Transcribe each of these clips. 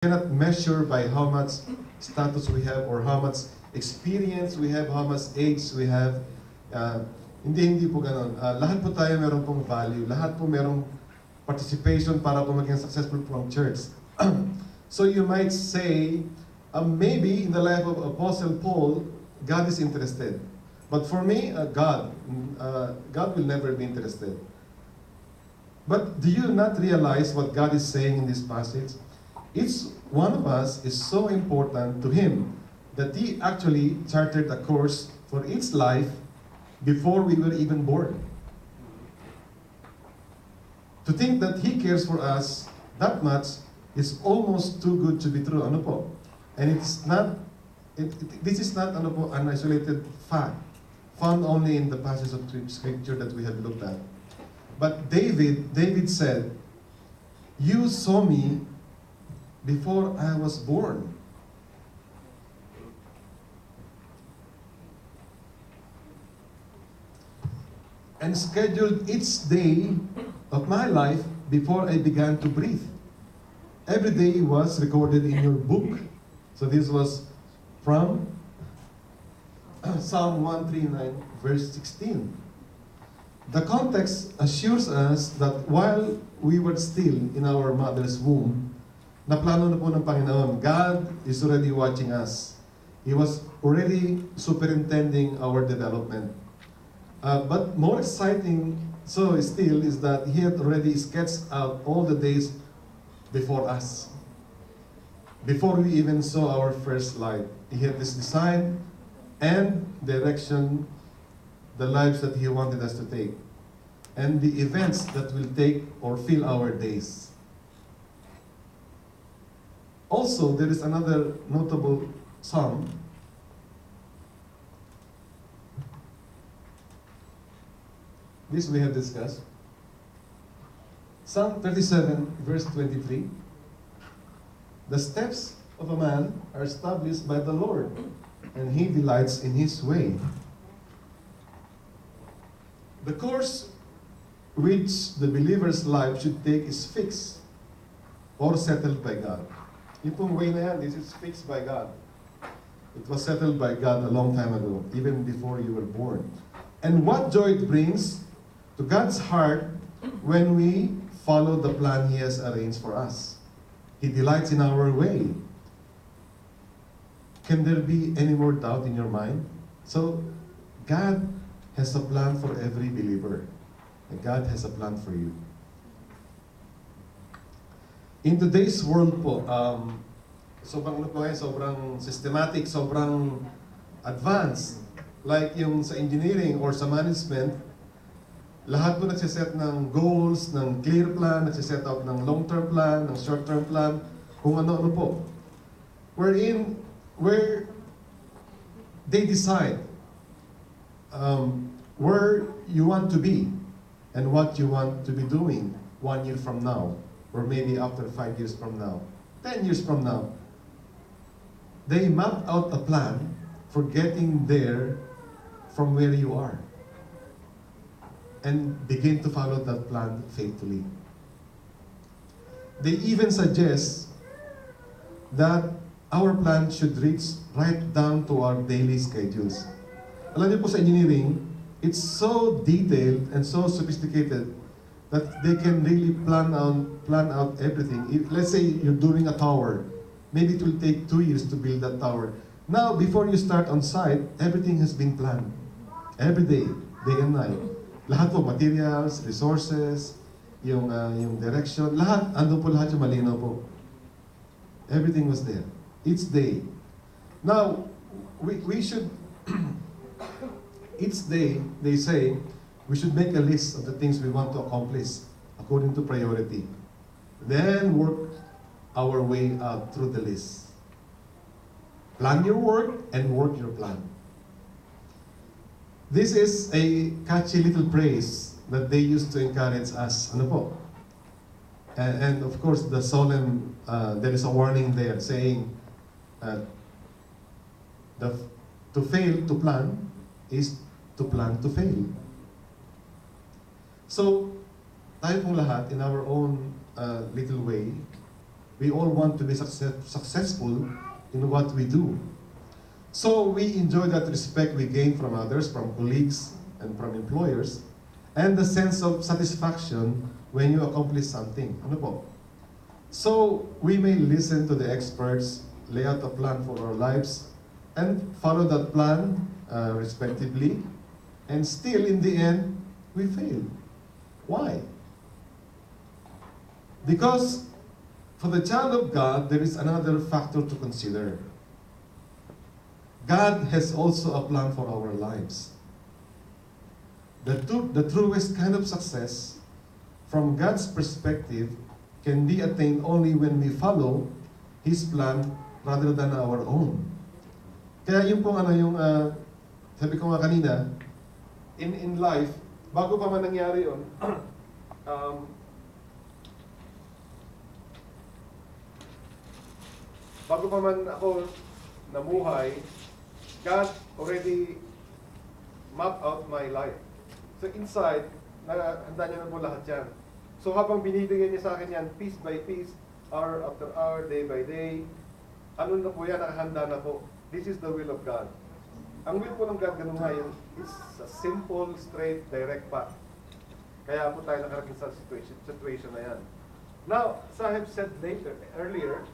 cannot measure by how much status we have or how much experience we have, how much age we have. Uh, hindi po ganun. Lahat po tayo meron pong value. Lahat po merong participation para po maging successful po ang church. So you might say, maybe in the life of Apostle Paul, God is interested. But for me, God will never be interested. But do you not realize what God is saying in this passage? Each one of us is so important to Him that He actually charted a course for each life before we were even born. To think that He cares for us that much is almost too good to be true. Ano po? And it's not, this is not ano po, an isolated fact found only in the passage of Scripture that we have looked at. But David said, "You saw me before I was born." And scheduled each day of my life before I began to breathe. Every day was recorded in your book. So this was from Psalm 139, verse 16. The context assures us that while we were still in our mother's womb, naplano na po ng Panginoon. God is already watching us. He was already superintending our development. But more exciting so still is that He had already sketched out all the days before us. Before we even saw our first light, He had this design and direction, the lives that He wanted us to take, and the events that will take or fill our days. Also, there is another notable psalm. This we have discussed. Psalm 37, verse 23. The steps of a man are established by the Lord, and He delights in His way. The course which the believer's life should take is fixed or settled by God. Yung pong way na yan, this is fixed by God. It was settled by God a long time ago, even before you were born. And what joy it brings to God's heart when we follow the plan He has arranged for us. He delights in our way. Can there be any more doubt in your mind? So, God has a plan for every believer. And God has a plan for you. In today's world po, sobrang systematic, sobrang advanced. Like yung sa engineering or sa management, lahat po nagsiset ng goals, ng clear plan, nagsiset out ng long-term plan, ng short-term plan, kung ano-ano po. Where they decide where you want to be and what you want to be doing 1 year from now, or maybe after 5 years from now, 10 years from now. They map out a plan for getting there from where you are and begin to follow that plan faithfully. They even suggest that our plan should reach right down to our daily schedules. Alam niyo po sa engineering, it's so detailed and so sophisticated that they can really plan out everything. Let's say you're doing a tower. Maybe it will take 2 years to build that tower. Now, before you start on site, everything has been planned. Every day and night. Lahat po, materials, resources, yung direction, lahat, ando po lahat yung malinaw po. Everything was there. Each day. Now, we should, each day, they say, we should make a list of the things we want to accomplish according to priority. Then work our way out through the list. Plan your work and work your plan. This is a catchy little phrase that they used to encourage us. Ano po? And of course, the solemn, there is a warning there saying, to fail to plan is to plan to fail. So, tayo pong lahat, in our own little way, We all want to be successful in what we do. So we enjoy that respect we gain from others, from colleagues, and from employers, and the sense of satisfaction when you accomplish something. Ano po? So we may listen to the experts, lay out a plan for our lives, and follow that plan respectively, and still in the end, we fail. Why? Because for the child of God, there is another factor to consider. God has also a plan for our lives. The truest kind of success, from God's perspective, can be attained only when we follow His plan rather than our own. Kaya yung pong sabi ko nga kanina, in life, bago pa man nangyari yun, bago pa man ako namuhay, God already mapped out my life. So inside, handa niya na po lahat yan. So habang binibigyan niya sa akin yan, piece by piece, hour after hour, day by day, ano na po yan, nakahanda na po. This is the will of God. Ang will po ng God, ganun nga yun, it's a simple, straight, direct path. Kaya po tayo nakarating sa situation na yan. Now, as I have said earlier,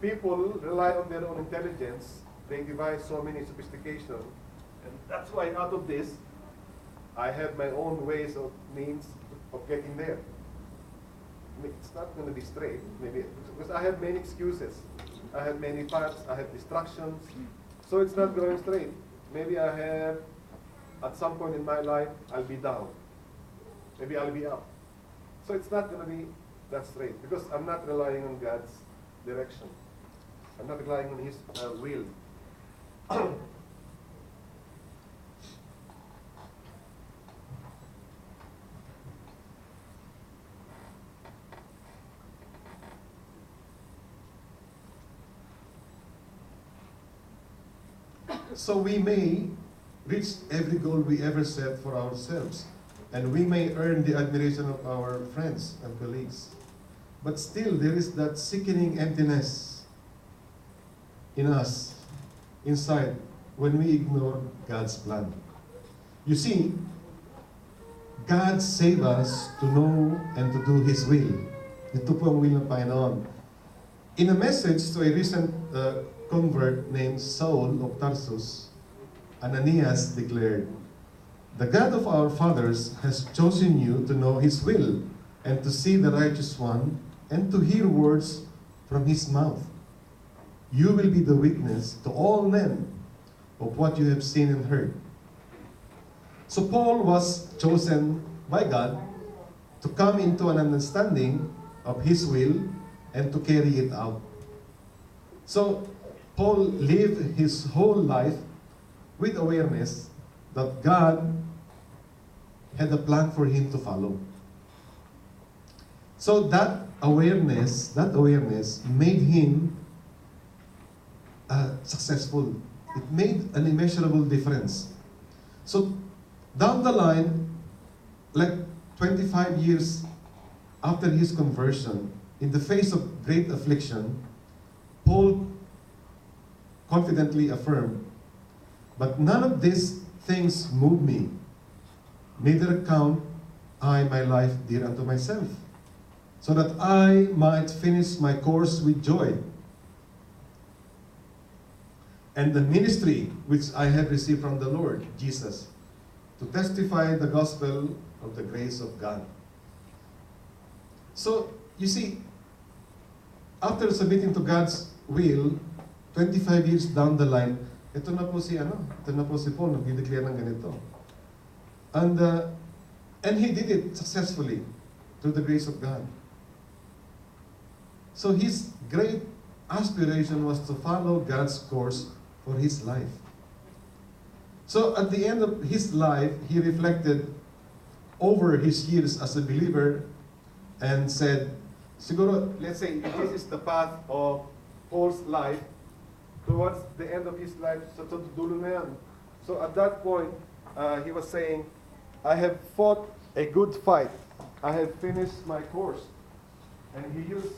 people rely on their own intelligence. They devise so many sophistication. And that's why out of this, I have my own ways of means of getting there. It's not going to be straight, maybe, because I have many excuses. I have many paths, I have distractions. So it's not going straight. Maybe I have, at some point in my life, I'll be down. Maybe I'll be up. So it's not going to be that straight, because I'm not relying on God's direction. I'm not relying on His will. So we may reach every goal we ever set for ourselves, and we may earn the admiration of our friends and colleagues. But still, there is that sickening emptiness in us, inside, when we ignore God's plan. You see, God saved us to know and to do His will. Ito po ang will ng Panginoon. In a message to a recent convert named Saul of Tarsus, Ananias declared, "The God of our fathers has chosen you to know His will, and to see the righteous one, and to hear words from His mouth. You will be the witness to all men of what you have seen and heard." So Paul was chosen by God to come into an understanding of His will and to carry it out. So Paul lived his whole life with awareness that God had a plan for him to follow. So that awareness made him successful. It made an immeasurable difference. So down the line, like 25 years after his conversion, in the face of great affliction, Paul confidently affirmed, "But none of these things move me, neither count I my life dear unto myself, so that I might finish my course with joy, and the ministry which I have received from the Lord Jesus, to testify the gospel of the grace of God." So, you see, after submitting to God's will, 25 years down the line, ito na po si Paul, nag-declare ng ganito. And he did it successfully through the grace of God. So his great aspiration was to follow God's course for his life. So at the end of his life, he reflected over his years as a believer and said, siguro, let's say, this is the path of Paul's life, towards the end of his life, sa dulo na yan. So at that point, he was saying, "I have fought a good fight. I have finished my course. And he used